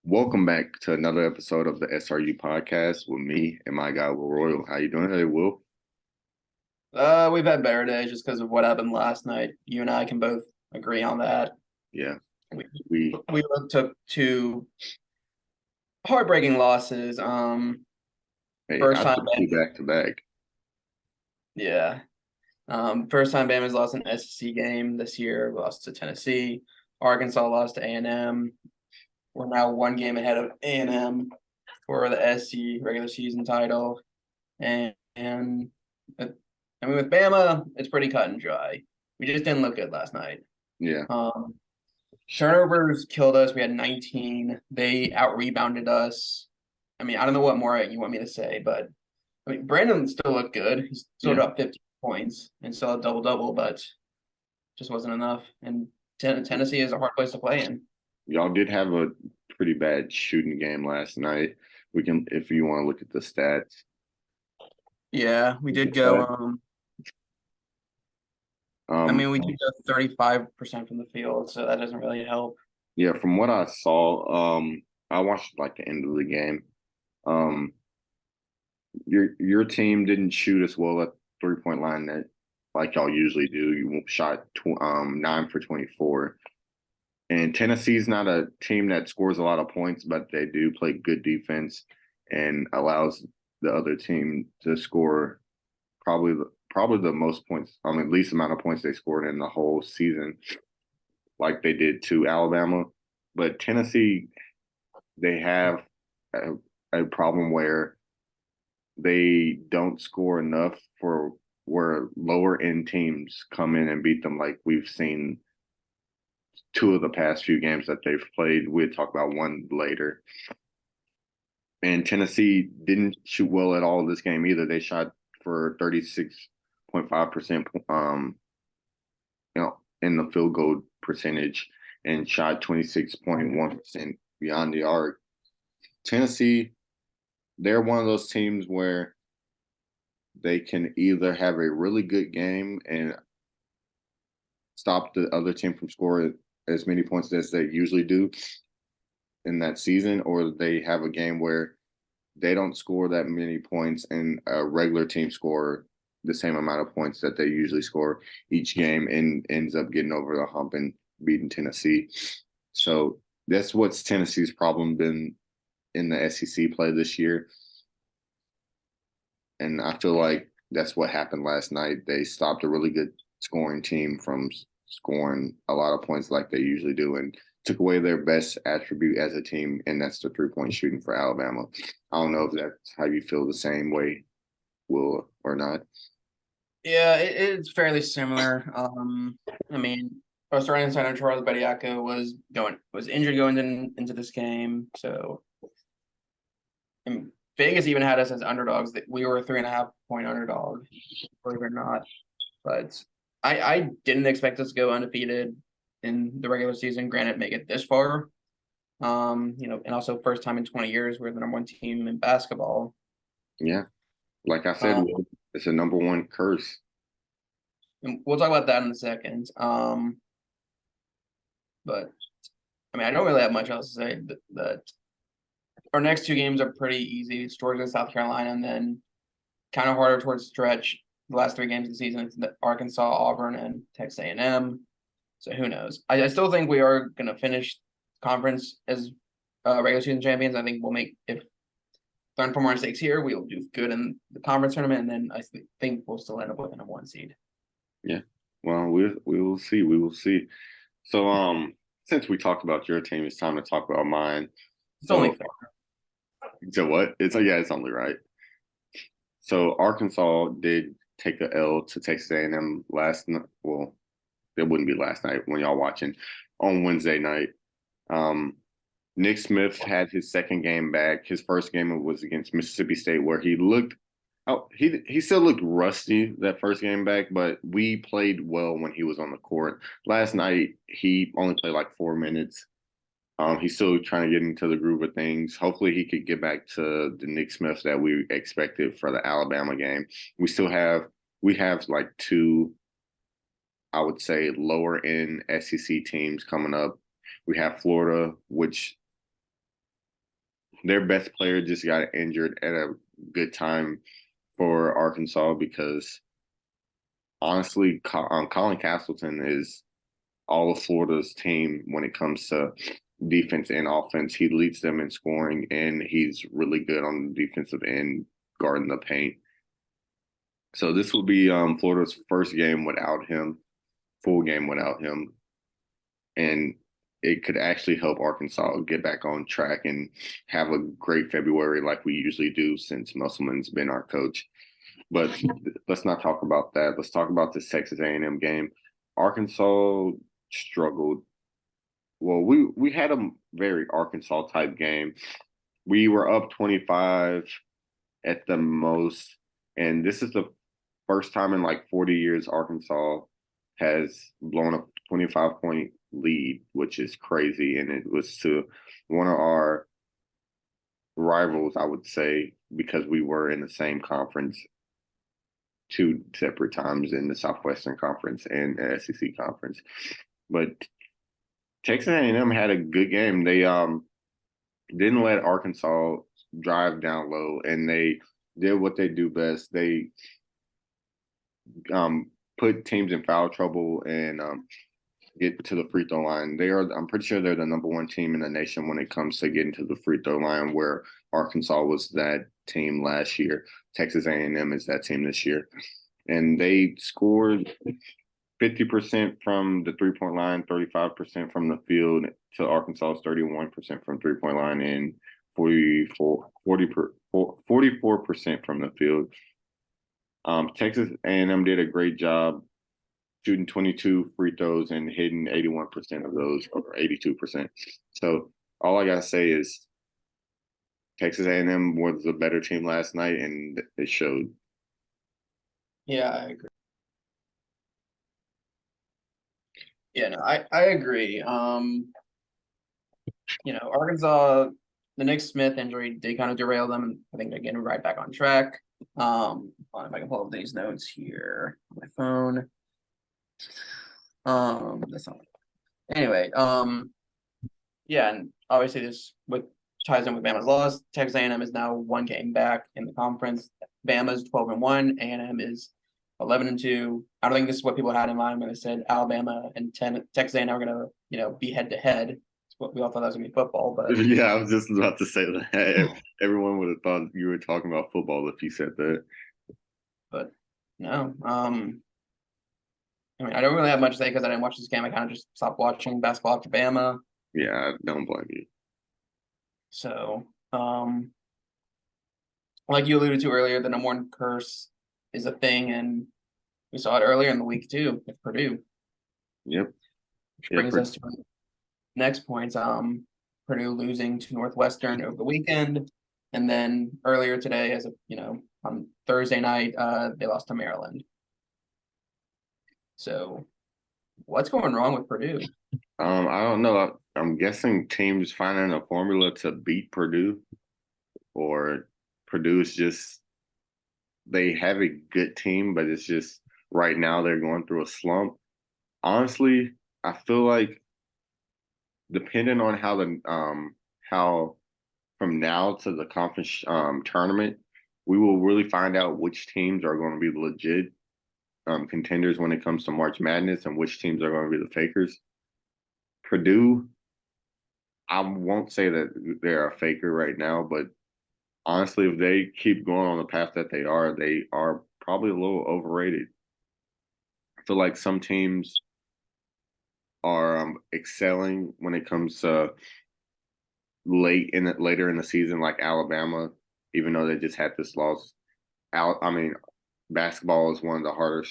Welcome back to another episode of the SRU podcast with me and my guy Will Royal. How you doing today, Will? We've had better days just because of what happened last night. You and I can both agree on that. Yeah, We we we both took two heartbreaking losses. hey, First I time took two back to back. yeah. First time Bama's lost an SEC game this year. We lost to Tennessee. Arkansas lost to A&M. We're now one game ahead of A&M for the SC regular season title. And I mean, with Bama, it's pretty cut and dry. We just didn't look good last night. Yeah, Um, Turnovers killed us. We had 19. They out rebounded us. I mean, I don't know what more you want me to say, but I mean, Brandon still looked good. He still yeah. got 15 points and still a double double, but just wasn't enough. And Tennessee is a hard place to play in. Y'all did have a pretty bad shooting game last night. We can, if you want to look at the stats. Yeah, we did go. But, I um, mean, we did go 35% from the field, so that doesn't really help. yeah, from what I saw, I watched like the end of the game. Um, your team didn't shoot as well at 3-point line that like y'all usually do. You shot 9 for 24. And Tennessee's not a team that scores a lot of points, but they do play good defense and allows the other team to score probably the most points, least amount of points they scored in the whole season, like they did to Alabama. But Tennessee, they have a problem where they don't score enough for where lower end teams come in and beat them, like we've seen two of the past few games that they've played. We'll talk about one later. And Tennessee didn't shoot well at all this game either. They shot for 36.5%, in the field goal percentage and shot 26.1% beyond the arc. Tennessee, they're one of those teams where they can either have a really good game and stop the other team from scoring as many points as they usually do in that season, or they have a game where they don't score that many points and a regular team score the same amount of points that they usually score each game and ends up getting over the hump and beating Tennessee. So that's what's Tennessee's problem been in the SEC play this year. And I feel like that's what happened last night. They stopped a really good scoring team from scoring a lot of points like they usually do and took away their best attribute as a team, and that's the 3-point shooting for Alabama. I don't know if that's how you feel the same way, Will, or not. Yeah, it's fairly similar. I mean, our starting center Charles Bediako was injured going into this game, so and Vegas even had us as underdogs. That we were a 3.5 point underdog, believe it or not. But I didn't expect us to go undefeated in the regular season. Granted, make it this far. And also first time in 20 years we're the number one team in basketball. Yeah, like I said, Um, Will, it's a number one curse. and we'll talk about that in a second. But I mean, I don't really have much else to say. That our next two games are pretty easy. It's Georgia and South Carolina, and then kind of harder towards the stretch. The last three games of the season, it's Arkansas, Auburn, and Texas A&M. So who knows? I still think we are going to finish conference as regular season champions. I think we'll make, if learn from our mistakes here, we'll do good in the conference tournament, and then I think we'll still end up with a number one seed. Yeah. Well, we will see. We will see. So, since we talked about your team, it's time to talk about mine. It's only So, fair. what? It's only right. So Arkansas did take a L to Texas A&M last night. Well, it wouldn't be last night when y'all watching on Wednesday night. Um, Nick Smith had his second game back. His first game was against Mississippi State, where he looked. Oh, he still looked rusty that first game back, but we played well when he was on the court. Last night he only played like 4 minutes. He's still trying to get into the groove of things. Hopefully, he could get back to the Nick Smith that we expected for the Alabama game. We have like two, I would say, lower end SEC teams coming up. We have Florida, which their best player just got injured at a good time for Arkansas because honestly, Colin Castleton is all of Florida's team when it comes to defense and offense. He leads them in scoring, and he's really good on the defensive end, guarding the paint. So this will be Florida's first game without him, full game without him, and it could actually help Arkansas get back on track and have a great February like we usually do since Musselman's been our coach. But let's not talk about that. Let's talk about this Texas A&M game. Arkansas struggled. Well, we had a very Arkansas type game. We were up 25 at the most, and this is the first time in like 40 years Arkansas has blown a 25-point lead, which is crazy. And it was to one of our rivals, I would say, because we were in the same conference two separate times in the Southwestern Conference and the SEC Conference. But Texas A&M had a good game. They didn't let Arkansas drive down low, and they did what they do best. They put teams in foul trouble and get to the free throw line. I'm pretty sure they're the number one team in the nation when it comes to getting to the free throw line, where Arkansas was that team last year. Texas A&M is that team this year. And they scored 50% from the three-point line, 35% from the field to Arkansas's 31% from three-point line, and 44% from the field. Texas A&M did a great job shooting 22 free throws and hitting 81% of those, or 82%. So all I gotta say is Texas A&M was a better team last night, and it showed. Yeah, I agree. Yeah, no, I agree. Arkansas, the Nick Smith injury did kind of derail them, and I think they're getting right back on track. Hold on, if I can pull up these notes here on my phone. That's not anyway. Yeah, and obviously this with ties in with Bama's loss. Texas A&M is now one game back in the conference. Bama's 12-1. A&M is 11-2. I don't think this is what people had in mind when they said Alabama and Texas A&M are gonna, be head to head. What we all thought that was gonna be football, but Yeah, I was just about to say that. Everyone would have thought you were talking about football if you said that. But no. I don't really have much to say because I didn't watch this game. I kind of just stopped watching basketball after Bama. Yeah, I don't blame you. So, like you alluded to earlier, the number one curse is a thing, and we saw it earlier in the week too with Purdue. Yep. Which brings us to next point. Purdue losing to Northwestern over the weekend, and then earlier today, on Thursday night, they lost to Maryland. So, what's going wrong with Purdue? I don't know. I'm guessing teams finding a formula to beat Purdue, or Purdue is just they have a good team, but it's just right now they're going through a slump. Honestly, I feel like depending on how from now to the conference tournament, we will really find out which teams are going to be legit contenders when it comes to March Madness and which teams are going to be the fakers. Purdue, I won't say that they're a faker right now, but honestly, if they keep going on the path that they are probably a little overrated. I feel like some teams are excelling when it comes to later in the season, like Alabama, even though they just had this loss. Basketball is one of the harder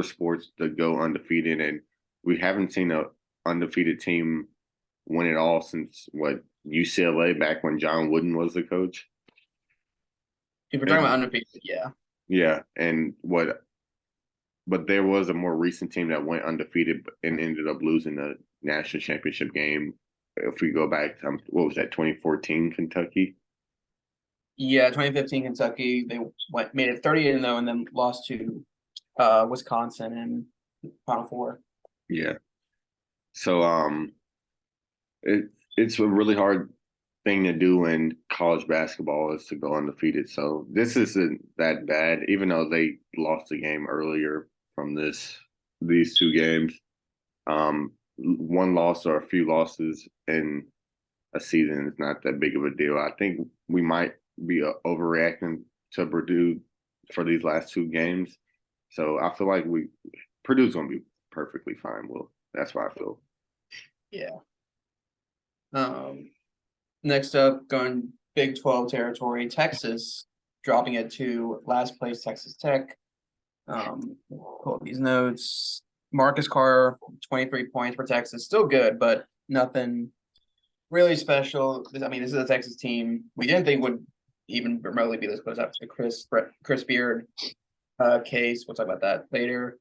sports to go undefeated, and we haven't seen a undefeated team win it all since UCLA back when John Wooden was the coach. If we're talking about undefeated, yeah. Yeah, but there was a more recent team that went undefeated and ended up losing the national championship game. If we go back to, what was that, 2014 Kentucky? Yeah, 2015 Kentucky, they made it 38-0 and then lost to Wisconsin in Final Four. Yeah. So it's a really hard thing to do, and college basketball is to go undefeated. So this isn't that bad, even though they lost the game earlier from these two games. One loss or a few losses in a season is not that big of a deal. I think we might be overreacting to Purdue for these last two games. So I feel like Purdue's gonna be perfectly fine. Well, that's what I feel. Yeah. Next up, going Big 12 territory, Texas dropping it to last place Texas Tech. Pull up these notes. Marcus Carr, 23 points for Texas, still good, but nothing really special. I mean, this is a Texas team we didn't think would even remotely be this close after the Chris Beard case. We'll talk about that later.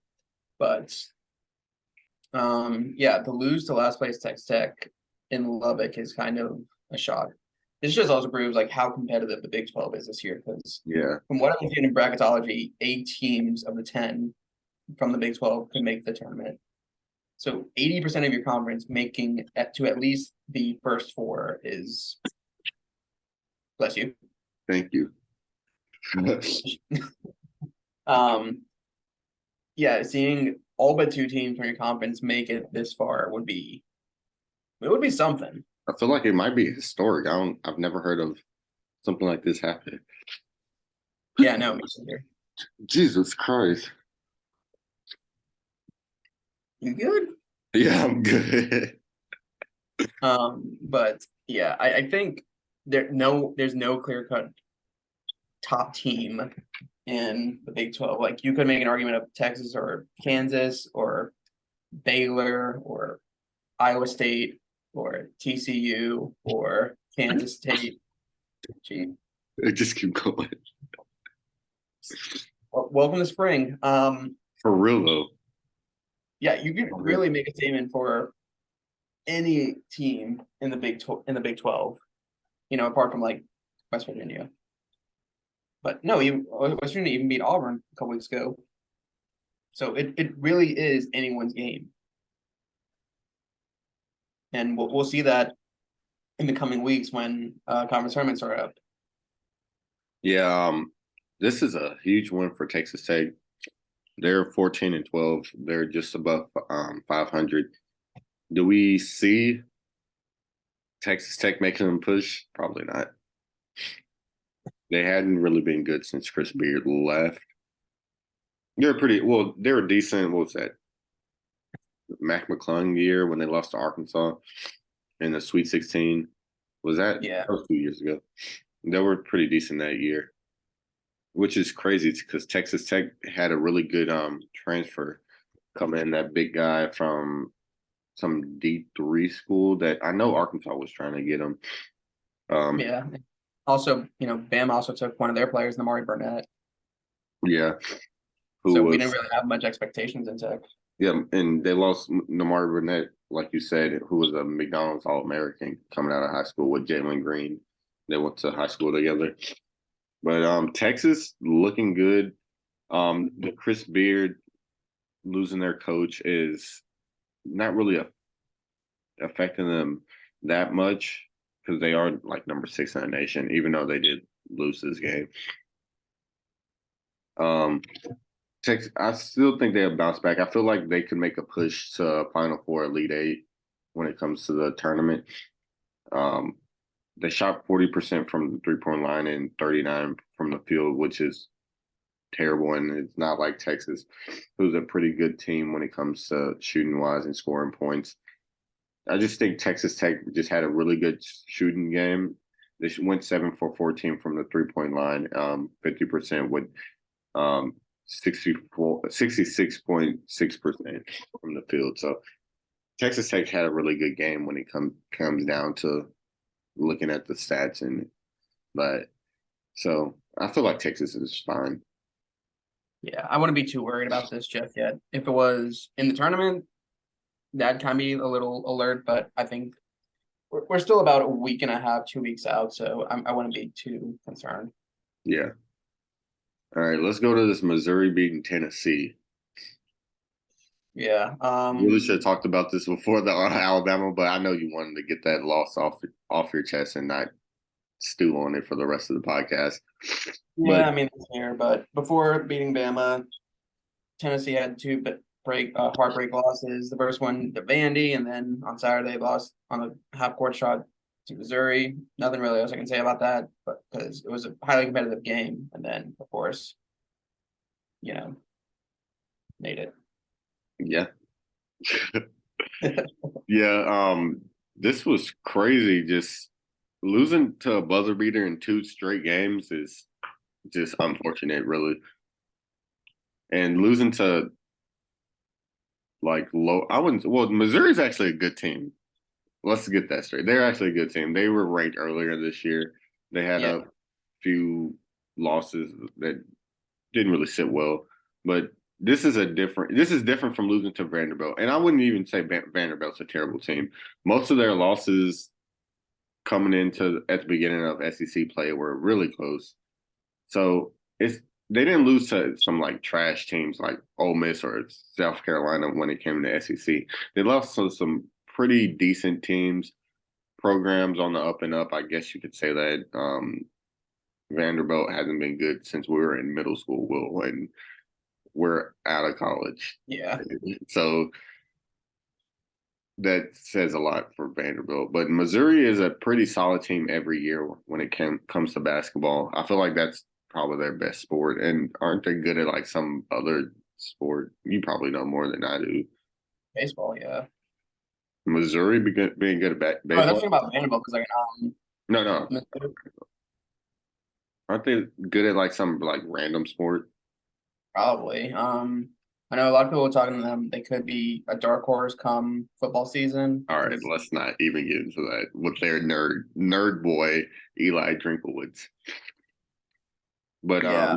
But yeah, to lose to last place Texas Tech in Lubbock is kind of a shock. This just also proves like how competitive the Big 12 is this year because Yeah, from what I'm seeing in bracketology, 8 teams of the 10 from the Big 12 can make the tournament. So 80% of your conference making to at least the first four is, bless you. thank you. Yeah, seeing all but 2 teams from your conference make it this far would be something. I feel like it might be historic. I've never heard of something like this happen. Yeah, no, me either. Jesus Christ. You good? Yeah, I'm good. But yeah, I think there's no clear cut top team in the Big 12. Like you could make an argument of Texas or Kansas or Baylor or Iowa State or TCU or Kansas State. Gee, Just keep going. welcome to spring. For real though. Yeah, you could Okay. really make a statement for any team in the Big 12. You know, apart from like West Virginia. But no, West Virginia even beat Auburn a couple weeks ago. So it really is anyone's game. And we'll see that in the coming weeks when conference tournaments are up. Yeah, this is a huge win for Texas Tech. They're 14-12. They're just above 500. Do we see Texas Tech making them push? Probably not. They hadn't really been good since Chris Beard left. They were decent. What was that? Mac McClung year when they lost to Arkansas in the Sweet 16. Was that? Yeah. That was 2 years ago. They were pretty decent that year, which is crazy because Texas Tech had a really good transfer come in. That big guy from some D3 school that I know Arkansas was trying to get him. Yeah. Also, Bam also took one of their players, Namari Burnett. Yeah. So we didn't really have much expectations in Tech. Yeah, and they lost Namari Burnett, like you said, who was a McDonald's All-American coming out of high school with Jalen Green. They went to high school together. But Texas looking good. The Chris Beard losing their coach is not really affecting them that much because they are like number 6 in the nation, even though they did lose this game. Texas, I still think they'll bounce back. I feel like they could make a push to Final Four, Elite Eight when it comes to the tournament. They shot 40% from the 3-point line and 39 from the field, which is terrible. And it's not like Texas, who's a pretty good team when it comes to shooting wise and scoring points. I just think Texas Tech just had a really good shooting game. They went 7 for 14 from the 3-point line, 50% with 66.6% from the field. So Texas Tech had a really good game when it comes down to looking at the stats but so I feel like Texas is fine. Yeah, I wouldn't be too worried about this just yet. If it was in the tournament, that'd kind of be a little alert, but I think we're still about a week and a half, 2 weeks out, so I wouldn't be too concerned. Yeah. All right, let's go to this Missouri beating Tennessee. Yeah. Really should have talked about this before the Alabama, but I know you wanted to get that loss off your chest and not stew on it for the rest of the podcast. But Yeah, I mean, this year, but before beating Bama, Tennessee had two heartbreak losses. The first one to Vandy, and then on Saturday lost on a half court shot to Missouri. Nothing really else I can say about that, but because it was a highly competitive game, and then of course, you know, made it. yeah, yeah. This was crazy. Just losing to a buzzer beater in 2 straight games is just unfortunate, really. And losing to like low, I wouldn't. Well, Missouri's actually a good team. Let's get that straight. They're actually a good team. They were ranked earlier this year. They had Yeah, a few losses that didn't really sit well, but this is different from losing to Vanderbilt. And I wouldn't even say Vanderbilt's a terrible team. Most of their losses coming into at the beginning of SEC play were really close. So it's they didn't lose to some like trash teams like Ole Miss or South Carolina when it came to SEC. They lost to some pretty decent teams, programs on the up and up. I guess you could say that. Vanderbilt hasn't been good since we were in middle school, Will, and we're out of college. yeah, So that says a lot for Vanderbilt. But Missouri is a pretty solid team every year when it comes to basketball. I feel like that's probably their best sport. And aren't they good at like some other sport? You probably know more than I do. baseball. Yeah. Missouri being good at Oh, that's baseball? talking about Vanderbilt because No, no. Missouri, Aren't they good at like some like random sport? probably. I know a lot of people are talking to them. They could be a dark horse come football season All right, because let's not even get into that with their nerd boy Eli Drinkowitz. But yeah,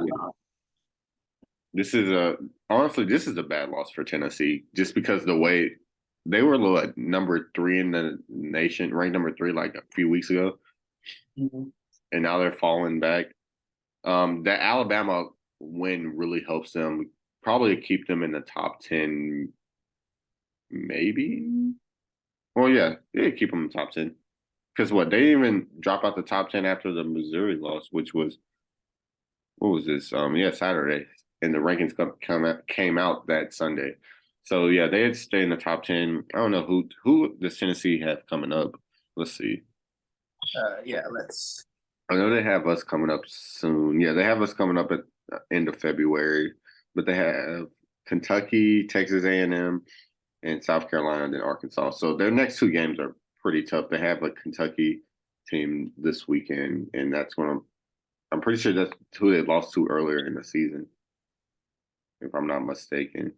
this is a honestly this is a bad loss for Tennessee just because the way they were like number 3 in the nation, ranked number 3 like a few weeks ago, mhm, and now they're falling back. That Alabama win really helps them probably keep them in the top 10, maybe. Well, yeah, keep them in the top 10 because what they even drop out the top 10 after the Missouri loss, which was what was this? Yeah, Saturday, and the rankings came out that Sunday. So yeah, they had to stay in the top 10. I don't know who does Tennessee have coming up. Let's see. yeah. Let's. I know they have us coming up soon. Yeah, they have us coming up at the end of February, but they have Kentucky, Texas A&M, and South Carolina, and then Arkansas. So their next 2 games are pretty tough. They have a Kentucky team this weekend, and that's when I'm pretty sure that's who they lost to earlier in the season, if I'm not mistaken.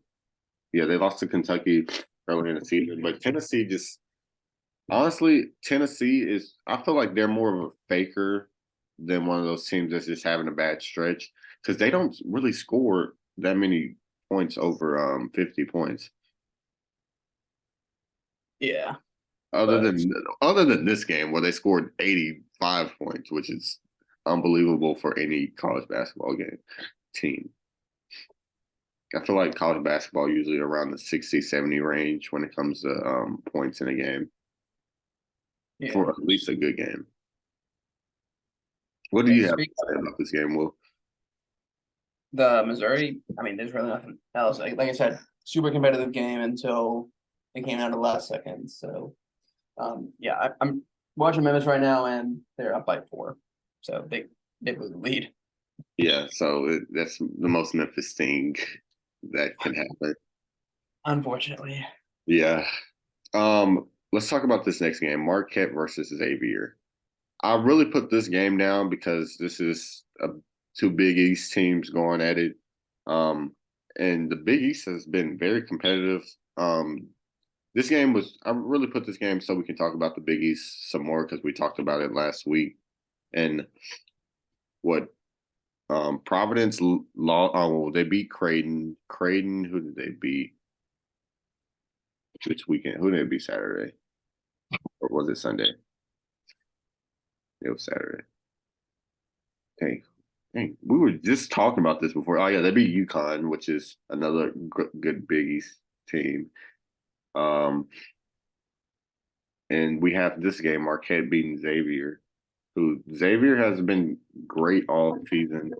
Yeah, they lost to Kentucky earlier in the season, but Tennessee just honestly, Tennessee is. I feel like they're more of a faker than one of those teams that's just having a bad stretch because they don't really score that many points over 50 points. Yeah, Other but than other than this game where they scored 85 points, which is unbelievable for any college basketball game team. I feel like college basketball usually around the 60, 70 range when it comes to points in a game yeah. for at least a good game. What do Yeah. you have to Speak say about this game, Will? the Missouri. I mean, there's really nothing else. Like I said, super competitive game until it came down to the last second. So, yeah, I'm watching Memphis right now, and they're up by 4. So they blew the lead. Yeah, so that's the most Memphis thing that can happen. Unfortunately. Yeah. Let's talk about this next game, Marquette versus Xavier. I really put this game down because this is 2 Big East teams going at it. And the Big East has been very competitive. This game was, I really put this game so we can talk about the Big East some more because we talked about it last week. And what Providence law, oh, well, they beat Creighton. Creighton, who did they beat this weekend? Who did they beat Saturday? Or was it Sunday? It was Saturday. Dang, dang. We were just talking about this before. Oh, yeah, they beat UConn, which is another good Big East team. Um, and we have this game, Marquette beating Xavier. who Xavier has been great all season.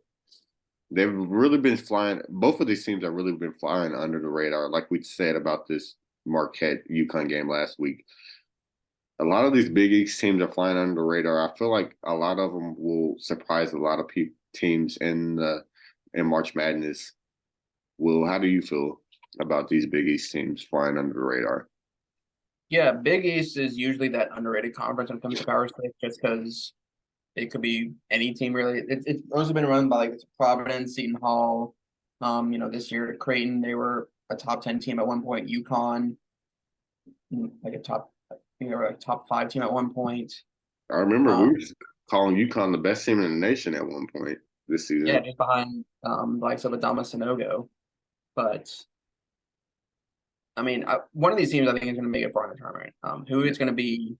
They've really been flying. Both of these teams have really been flying under the radar, like we said about this Marquette UConn game last week. A lot of these Big East teams are flying under the radar. I feel like a lot of them will surprise a lot of teams in March Madness. Will, how do you feel about these Big East teams flying under the radar? Yeah, Big East is usually that underrated conference when it comes to power state, just because it could be any team really. It's mostly been run by like Providence, Seton Hall. This year Creighton, they were a top 10 team at one point. UConn, like a top, I think they were a top 5 team at one point. I remember we Um, were calling UConn the best team in the nation at one point this yeah, season. just behind the likes of Adama Sanogo. But I mean, one of these teams I think is going to make it far in the tournament. Who it's going to be?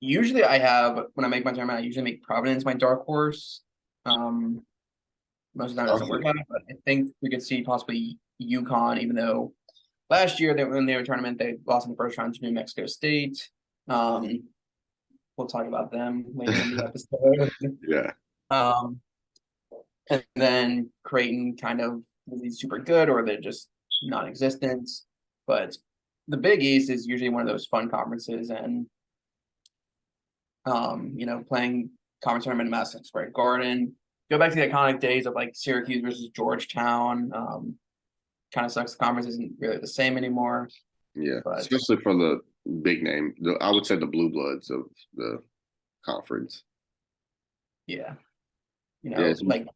Usually, I have when I make my tournament, I usually make Providence my dark horse. Um, Most of the time, it doesn't work Honestly, out, but I think we could see possibly UConn, even though last year when they were tournament, they lost in the first round to New Mexico State. Um, we'll talk about them later in the episode. yeah. Um, and then Creighton kind of is super good, or they're just non-existent. But the Big East is usually one of those fun conferences, and playing conference tournament in Madison Square Garden. Go back to the iconic days of like Syracuse versus Georgetown. Kind of sucks. The conference isn't really the same anymore. Yeah, But especially for the big name. I would say the blue bloods of the conference. yeah, Yeah, it's like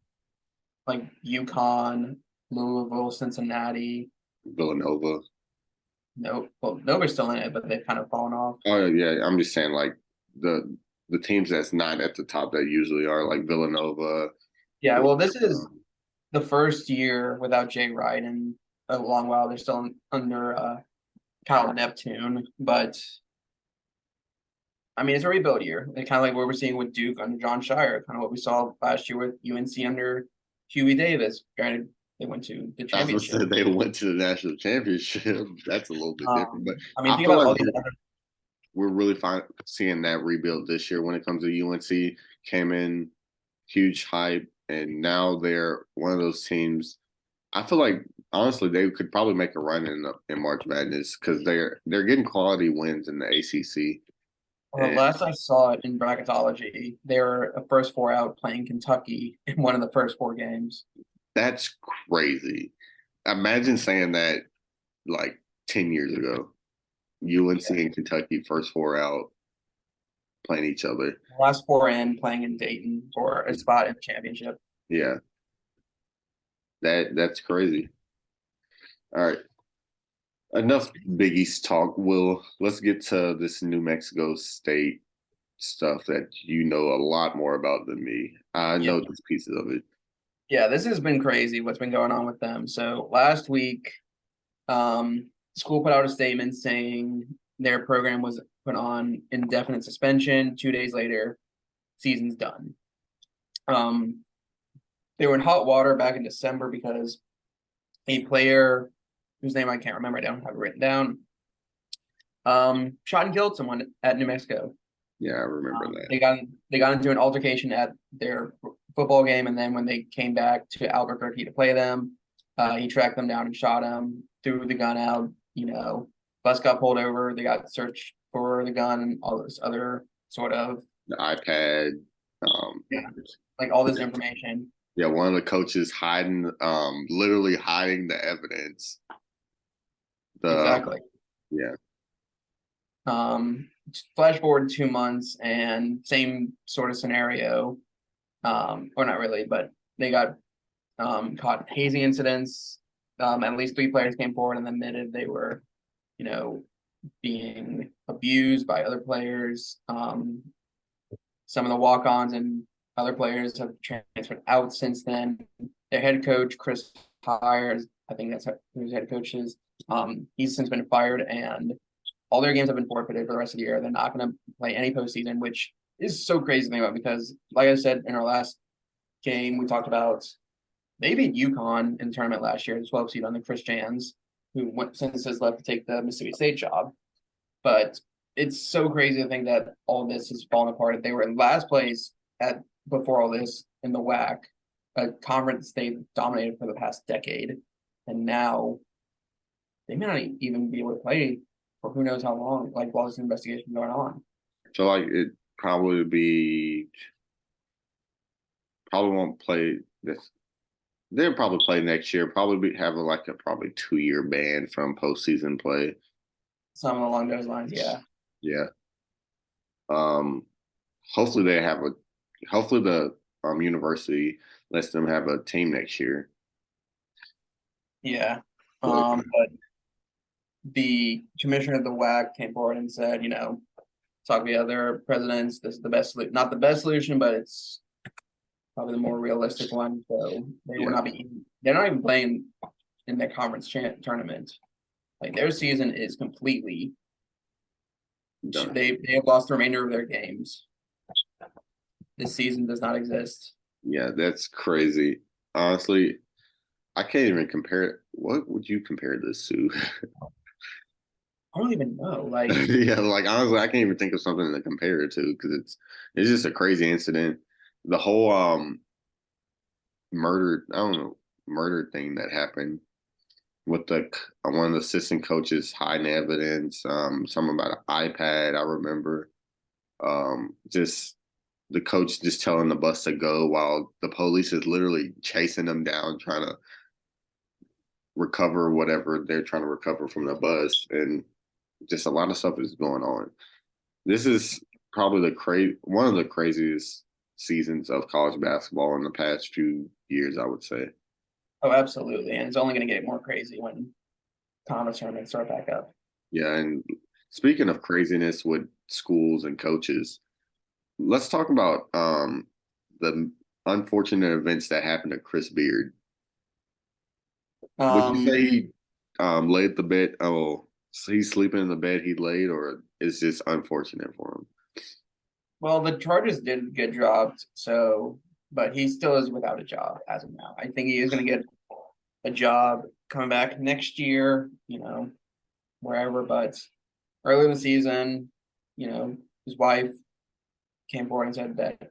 UConn, Louisville, Cincinnati. Villanova. No, well, nobody's still in it, but they've kind of fallen off. Oh yeah, I'm just saying like the teams that's not at the top that usually are like Villanova. Yeah, well, this is Um, the first year without Jay Wright in a long while. They're still under Kyle Neptune, but I mean, it's a rebuild year. Kind of like what we're seeing with Duke under John Shire, kind of what we saw last year with UNC under Huey Davis. Granted, they went to the as I championship. said, they went to the national championship. That's a little bit different, but I mean, I think feel about like all these other. we're really seeing that rebuild this year when it comes to UNC. Came in huge hype, and now they're one of those teams. I feel like honestly they could probably make a run in March Madness because they're getting quality wins in the ACC, and Last I saw it in bracketology, they were a first four out playing Kentucky in one of the first four games. that's crazy. Imagine saying that like 10 years ago. UNC and Kentucky first four out playing each other. Last four in playing in Dayton for a spot in the championship. Yeah, that's crazy. All right, enough Big East talk. Will let's get to this New Mexico State stuff that you know a lot more about than me. I Yeah. know just pieces of it. Yeah, this has been crazy what's been going on with them. So last week, school put out a statement saying their program was put on indefinite suspension. 2 days later, season's done. Um, they were in hot water back in December because a player whose name I can't remember, I don't have it written down, shot and killed someone at New Mexico. Yeah, I remember that. They got into an altercation at their football game, and then when they came back to Albuquerque to play them, he tracked them down and shot them, threw the gun out. Bus got pulled over. They got searched for the gun and all this other sort of The iPad. yeah, like all this information. Yeah, one of the coaches hiding, literally hiding the evidence. The Exactly. yeah, Flash forward 2 months and same sort of scenario. Or not really, but they got caught in hazing incidents. At least 3 players came forward and admitted they were, being abused by other players. Some of the walk-ons and other players have transferred out since then. Their head coach, Chris Hires, I think that's who his head coach is. He's since been fired, and all their games have been forfeited for the rest of the year. They're not going to play any postseason, which is so crazy to think about because, like I said in our last game, we talked about they beat UConn in the tournament last year, the 12 seed on the Chris Jans, who went since has left to take the Mississippi State job. But it's so crazy to think that all this has fallen apart. They were in last place at before all this in the WAC, a conference they've dominated for the past decade, and now they may not even be able to play for who knows how long, like while this investigation is going on. So like it probably would be probably won't play this. They'll probably play next year. Probably have like a probably 2 year ban from postseason play. Something along those lines, yeah. Yeah. Um. Hopefully they have a. Hopefully the university lets them have a team next year. Yeah. But But the commissioner of the WAC came forward and said, talk to the other presidents. This is the best, not the best solution, but it's probably the more realistic one. So they will yeah, not be. They're not even playing in their conference tournament. Like their season is completely. done. They have lost the remainder of their games. This season does not exist. Yeah, that's crazy. Honestly, I can't even compare it. What would you compare this to? I don't even know. Like, Yeah, like honestly, I can't even think of something to compare it to because it's just a crazy incident. The whole murder, I don't know, murder thing that happened with the one of the assistant coaches hiding evidence, something about an iPad, I remember. Just the coach just telling the bus to go while the police is literally chasing them down, trying to recover whatever they're trying to recover from the bus, and just a lot of stuff is going on. This is probably one of the craziest seasons of college basketball in the past few years, I would say. oh, absolutely, and it's only going to get more crazy when conference tournaments start back up. Yeah, and speaking of craziness with schools and coaches, let's talk about the unfortunate events that happened to Chris Beard. Would you Um, say he laid the bed? Oh, so he's sleeping in the bed he laid, or is this unfortunate for him? well, the Chargers did get dropped, so but he still is without a job as of now. I think he is going to get a job coming back next year, wherever. But early in the season, his wife came forward and said that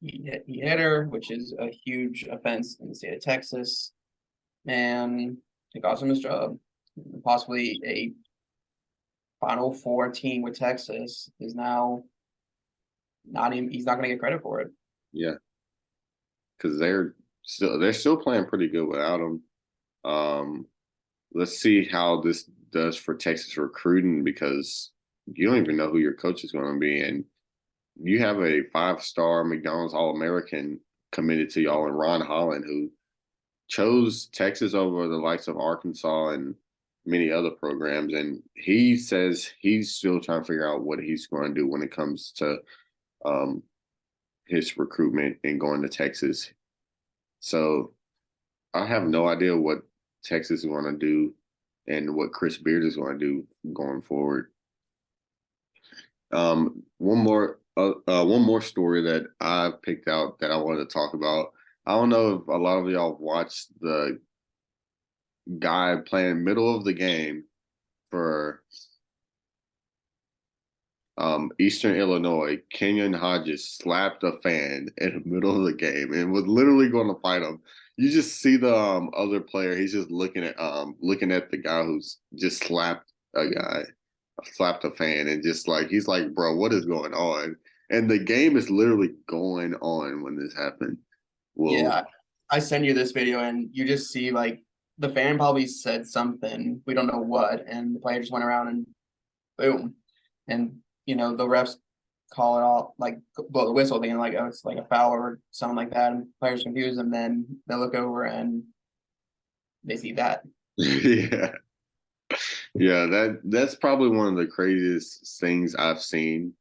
he hit her, which is a huge offense in the state of Texas, and it cost him his job. Possibly a Final Four team with Texas is now not even. He's not going to get credit for it. Yeah, because they're still playing pretty good without him. Um, let's see how this does for Texas recruiting because you don't even know who your coach is going to be, and you have a 5-star McDonald's All American committed to y'all, and Ron Holland, who chose Texas over the likes of Arkansas and many other programs, and he says he's still trying to figure out what he's going to do when it comes to um, his recruitment and going to Texas. So I have no idea what Texas is going to do and what Chris Beard is going to do going forward. One more story that I picked out that I wanted to talk about. I don't know if a lot of y'all watched the guy playing middle of the game for Eastern Illinois. Kenyon Hodges slapped a fan in the middle of the game and was literally going to fight him. You just see the other player. He's just looking at the guy who's just slapped a fan, and just like he's like, bro, what is going on? And the game is literally going on when this happened. Well, Yeah, I send you this video, and you just see like the fan probably said something, we don't know what, and the player just went around and boom, and the refs call it all like blow the whistle, thinking like, oh, it's like a foul or something like that, and players confused, and then they look over and they see that. yeah, yeah. That's probably one of the craziest things I've seen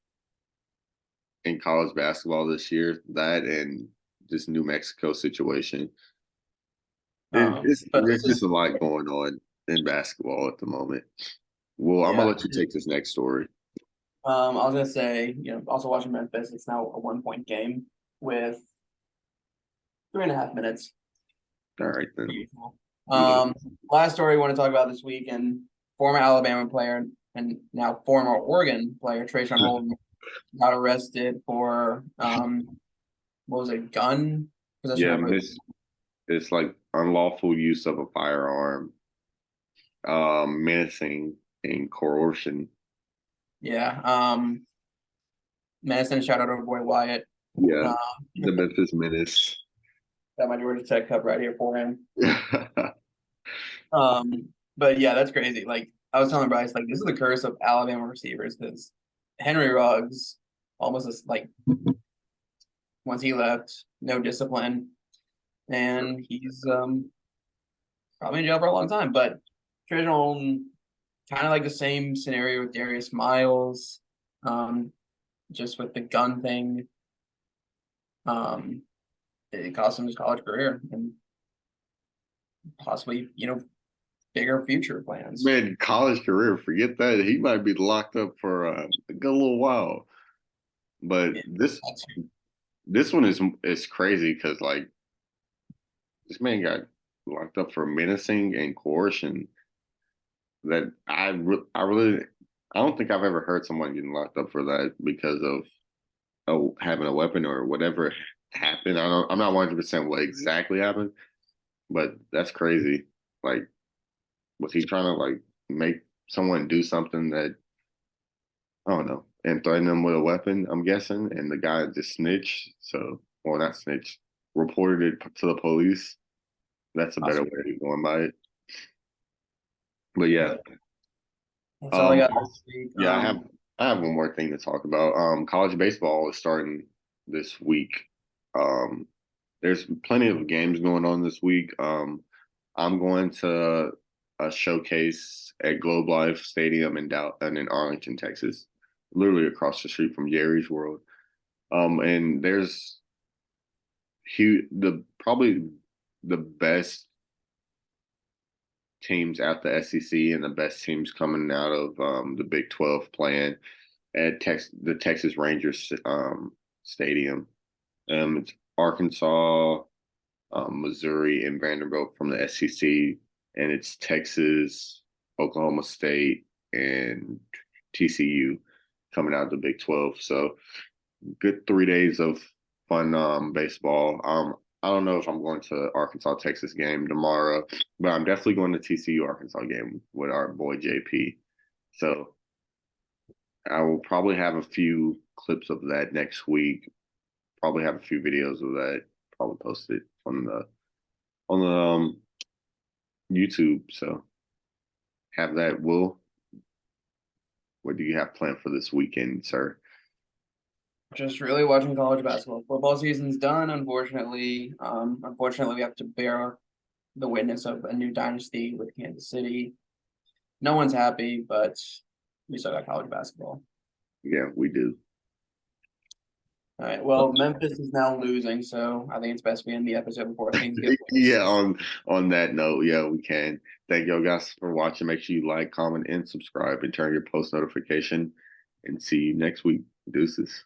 in college basketball this year. That and this New Mexico situation. But There's this just is a lot going on in basketball at the moment. Well, I'm gonna yeah. let you take this next story. I was gonna say, also watching Memphis, it's now a 1 point game with 3.5 minutes. All right then. Yeah. Um, Last story we want to talk about this week, and former Alabama player and now former Oregon player Trayshawn Holden got arrested for what was it, gun possession Yeah, of a it's like unlawful use of a firearm, menacing and coercion. yeah. Madison, shout out to our boy Wyatt. Yeah, Uh, the Memphis Menace. got my Georgia Tech cup right here for him. But yeah, that's crazy. Like I was telling Bryce, like this is the curse of Alabama receivers because Henry Ruggs almost like once he left, no discipline, and he's probably in jail for a long time. But traditional, kind of like the same scenario with Darius Miles, um, just with the gun thing. Um, it cost him his college career and possibly, bigger future plans. Man, college career, forget that. He might be locked up for a good little while. But Yeah, this one is crazy because like this man got locked up for menacing and coercion. That I really I don't think I've ever heard someone getting locked up for that because of having a weapon or whatever happened. I'm not 100% what exactly happened, but that's crazy. Like, was he trying to like make someone do something that I don't know and threaten them with a weapon? I'm guessing, and the guy just snitched. So, well, not snitched, reported it to the police. That's a better way possibly. of going by it. But yeah, But that's all I um, got this week. yeah, I have one more thing to talk about. College baseball is starting this week. Um, there's plenty of games going on this week. I'm going to a showcase at Globe Life Stadium and in Arlington, Texas, literally across the street from Jerry's World. And there's probably the best teams out the SEC and the best teams coming out of the Big 12 playing at the Texas Rangers stadium. It's Arkansas, Missouri, and Vanderbilt from the SEC, and it's Texas, Oklahoma State, and TCU coming out of the Big 12. So good 3 days of fun baseball. I don't know if I'm going to Arkansas Texas game tomorrow, but I'm definitely going to TCU Arkansas game with our boy JP. So I will probably have a few clips of that next week. Probably have a few videos of that. Probably post it on the YouTube. So have that. Will, what do you have planned for this weekend, sir? Just really watching college basketball. Football season's done, unfortunately. Unfortunately, we have to bear the witness of a new dynasty with Kansas City. No one's happy, but we still got college basketball. Yeah, we do. All right. Well, Memphis is now losing, so I think it's best we end the episode before things get Yeah, worse. on that note, yeah, we can. Thank y'all guys for watching. Make sure you like, comment, and subscribe and turn your post notification. And see you next week. Deuces.